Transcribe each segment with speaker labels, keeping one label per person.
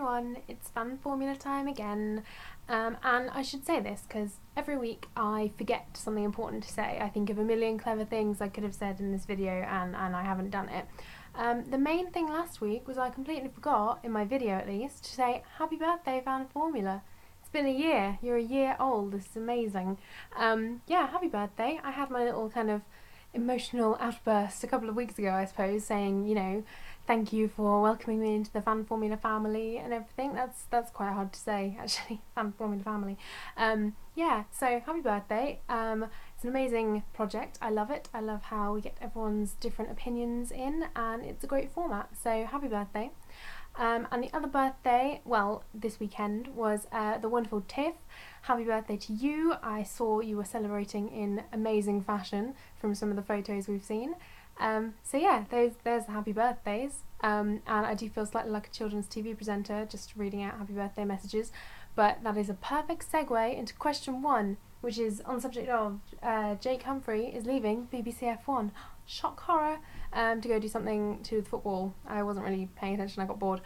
Speaker 1: everyone, it's Fun Formula time again, and I should say this because every week I forget something important to say. I think of a million clever things I could have said in this video and I haven't done it. The main thing last week was I completely forgot, in my video at least, to say happy birthday Fun Formula. It's been a year, you're a year old, this is amazing. Yeah, happy birthday. I had my little kind of emotional outburst a couple of weeks ago, I suppose, saying, you know, thank you for welcoming me into the Fan Formula family and everything. That's quite hard to say, actually, Fan Formula family. Yeah, so happy birthday. It's an amazing project. I love it. I love how we get everyone's different opinions in, and it's a great format. So happy birthday. And the other birthday, well, this weekend, was the wonderful Tiff. Happy birthday to you. I saw you were celebrating in amazing fashion from some of the photos we've seen. So yeah, there's the happy birthdays. And I do feel slightly like a children's TV presenter just reading out happy birthday messages. But that is a perfect segue into question one, which is on the subject of Jake Humphrey is leaving BBC F1. Shock horror, to go do something to do with football. I wasn't really paying attention, I got bored.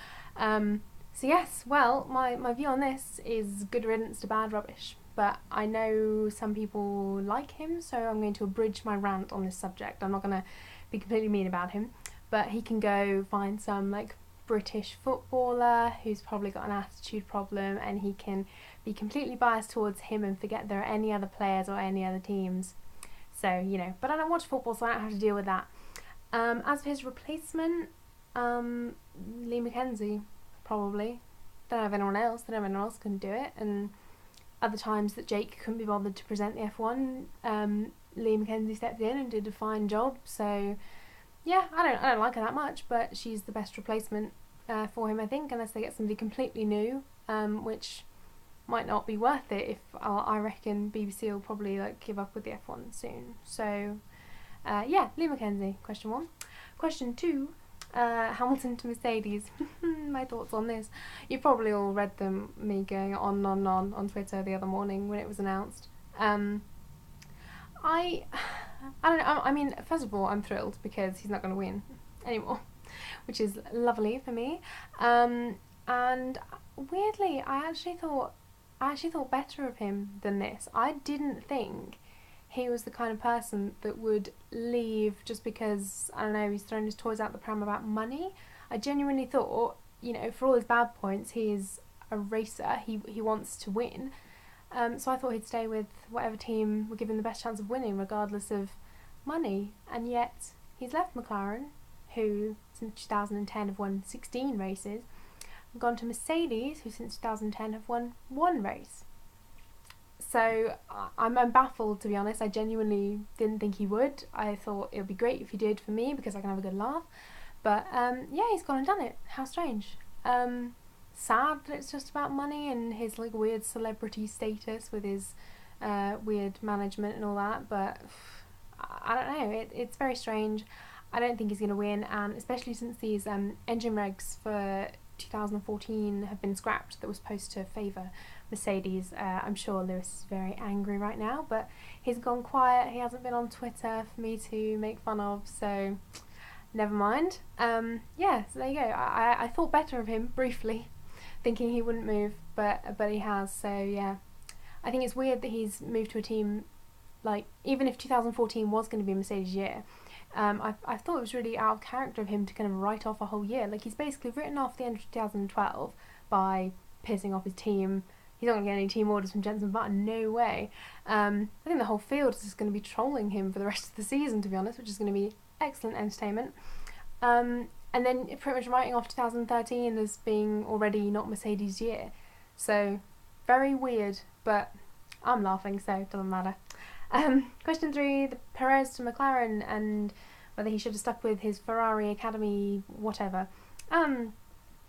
Speaker 1: So yes, well, my view on this is good riddance to bad rubbish. But I know some people like him, so I'm going to abridge my rant on this subject. I'm not going to be completely mean about him. But he can go find some, like, British footballer who's probably got an attitude problem, and he can be completely biased towards him and forget there are any other players or any other teams. So, you know, but I don't watch football, so I don't have to deal with that. As for his replacement, Lee Mackenzie, probably. Don't know if anyone else can do it. And other times that Jake couldn't be bothered to present the F1, Lee Mackenzie stepped in and did a fine job. So, yeah, I don't like her that much, but she's the best replacement for him, I think, unless they get somebody completely new, which might not be worth it. If I reckon BBC will probably give up with the F1 soon. So yeah, Lee Mackenzie, question one. Question two, Hamilton to Mercedes. My thoughts on this. You probably all read me going on Twitter the other morning when it was announced. I don't know. I mean, first of all, I'm thrilled because he's not going to win anymore, which is lovely for me. And weirdly, I actually thought better of him than this. I didn't think he was the kind of person that would leave just because, I don't know, he's thrown his toys out the pram about money. I genuinely thought, you know, for all his bad points, he's a racer. He wants to win. So I thought he'd stay with whatever team would give him the best chance of winning, regardless of money. And yet he's left McLaren, who since 2010 have won 16 races, gone to Mercedes, who since 2010 have won 1 race. So I'm baffled, to be honest. I genuinely didn't think he would. I thought it would be great if he did for me because I can have a good laugh. But yeah, he's gone and done it. How strange. Sad that it's just about money and his weird celebrity status with his weird management and all that. But I don't know. It's very strange. I don't think he's going to win, and especially since these engine regs for 2014 have been scrapped that was supposed to favour Mercedes. I'm sure Lewis is very angry right now, but he's gone quiet. He hasn't been on Twitter for me to make fun of, so never mind. Yeah, so there you go. I thought better of him briefly, thinking he wouldn't move, but he has. So yeah, I think it's weird that he's moved to a team, even if 2014 was going to be a Mercedes year. I thought it was really out of character of him to kind of write off a whole year. He's basically written off the end of 2012 by pissing off his team. He's not going to get any team orders from Jenson Button, no way. I think the whole field is just going to be trolling him for the rest of the season, to be honest, which is going to be excellent entertainment. And then pretty much writing off 2013 as being already not Mercedes' year. So, very weird, but I'm laughing, so it doesn't matter. Question 3, the Perez to McLaren and whether he should have stuck with his Ferrari Academy, whatever.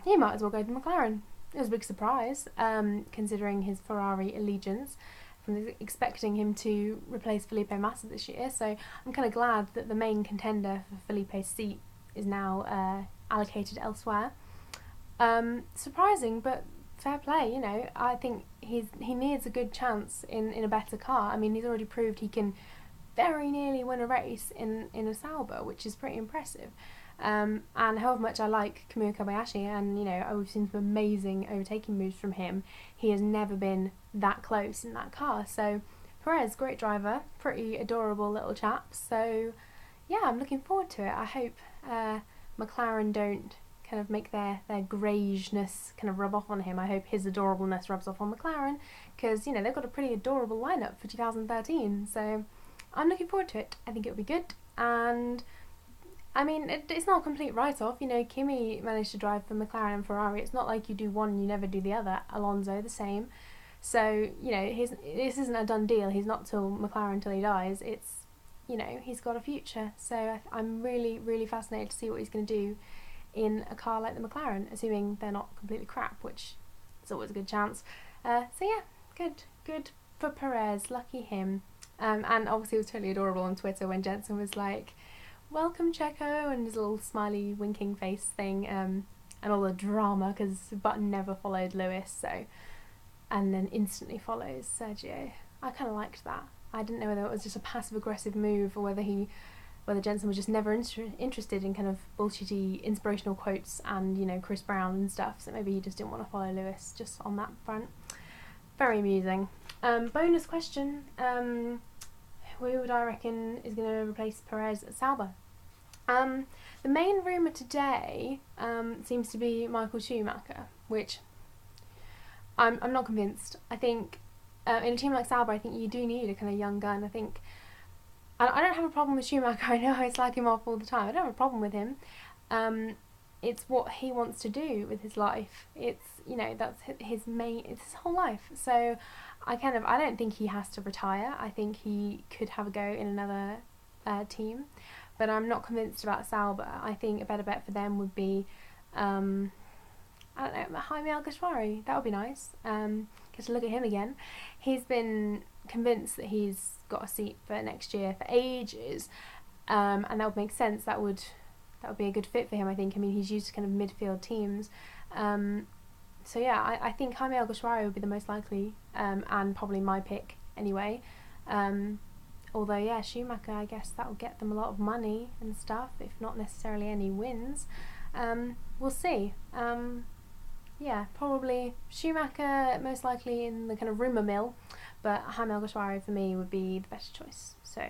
Speaker 1: He might as well go to McLaren. It was a big surprise, considering his Ferrari allegiance, from expecting him to replace Felipe Massa this year. So I'm kind of glad that the main contender for Felipe's seat is now allocated elsewhere. Surprising, but fair play, you know. I think he needs a good chance in a better car. I mean, he's already proved he can very nearly win a race in a Sauber, which is pretty impressive. And however much I like Kamui Kobayashi, and we've seen some amazing overtaking moves from him, he has never been that close in that car. So Perez, great driver, pretty adorable little chap. So yeah, I'm looking forward to it. I hope McLaren don't kind of make their greyish-ness kind of rub off on him. I hope his adorableness rubs off on McLaren, because they've got a pretty adorable lineup for 2013. So I'm looking forward to it. I think it'll be good. And I mean, it's not a complete write-off. Kimi managed to drive for McLaren and Ferrari. It's not like you do one and you never do the other. Alonso, the same. So, this isn't a done deal. He's not till McLaren till he dies. It's, he's got a future. So I'm really, really fascinated to see what he's going to do in a car like the McLaren, assuming they're not completely crap, which is always a good chance. So yeah, good for Perez. Lucky him. And obviously it was totally adorable on Twitter when Jensen was like, "Welcome Checo," and his little smiley winking face thing, and all the drama because Button never followed Lewis, so, and then instantly follows Sergio. I kind of liked that. I didn't know whether it was just a passive aggressive move or whether Jensen was just never interested in kind of bullshitty inspirational quotes and Chris Brown and stuff, so maybe he just didn't want to follow Lewis just on that front. Very amusing. Bonus question. Who would I reckon is going to replace Perez at Sauber? The main rumour today seems to be Michael Schumacher, which I'm not convinced. I think in a team like Sauber, I think you do need a kind of young gun. I don't have a problem with Schumacher. I know I slag him off all the time. I don't have a problem with him. It's what he wants to do with his life. It's that's his main. It's his whole life. So I don't think he has to retire. I think he could have a go in another team, but I'm not convinced about Sauber. I think a better bet for them would be, I don't know, Jaime Alguersuari. That would be nice. Get to look at him again. He's been convinced that he's got a seat for next year for ages, and that would make sense. That would be a good fit for him, I think. I mean, he's used to kind of midfield teams. So yeah, I think Jaime Alguersuari would be the most likely, and probably my pick anyway. Although yeah, Schumacher, I guess that will get them a lot of money and stuff, if not necessarily any wins. We'll see. Yeah, probably Schumacher most likely in the kind of rumour mill, but Jaime Alguersuari for me would be the better choice. So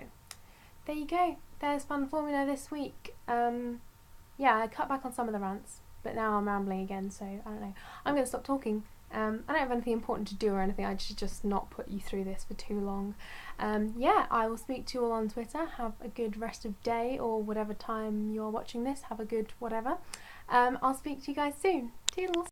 Speaker 1: there you go. There's Fun Formula this week. Yeah, I cut back on some of the rants, but now I'm rambling again, so I don't know. I'm going to stop talking. I don't have anything important to do or anything. I should just not put you through this for too long. Yeah, I will speak to you all on Twitter. Have a good rest of day, or whatever time you're watching this. Have a good whatever. I'll speak to you guys soon. Toodles.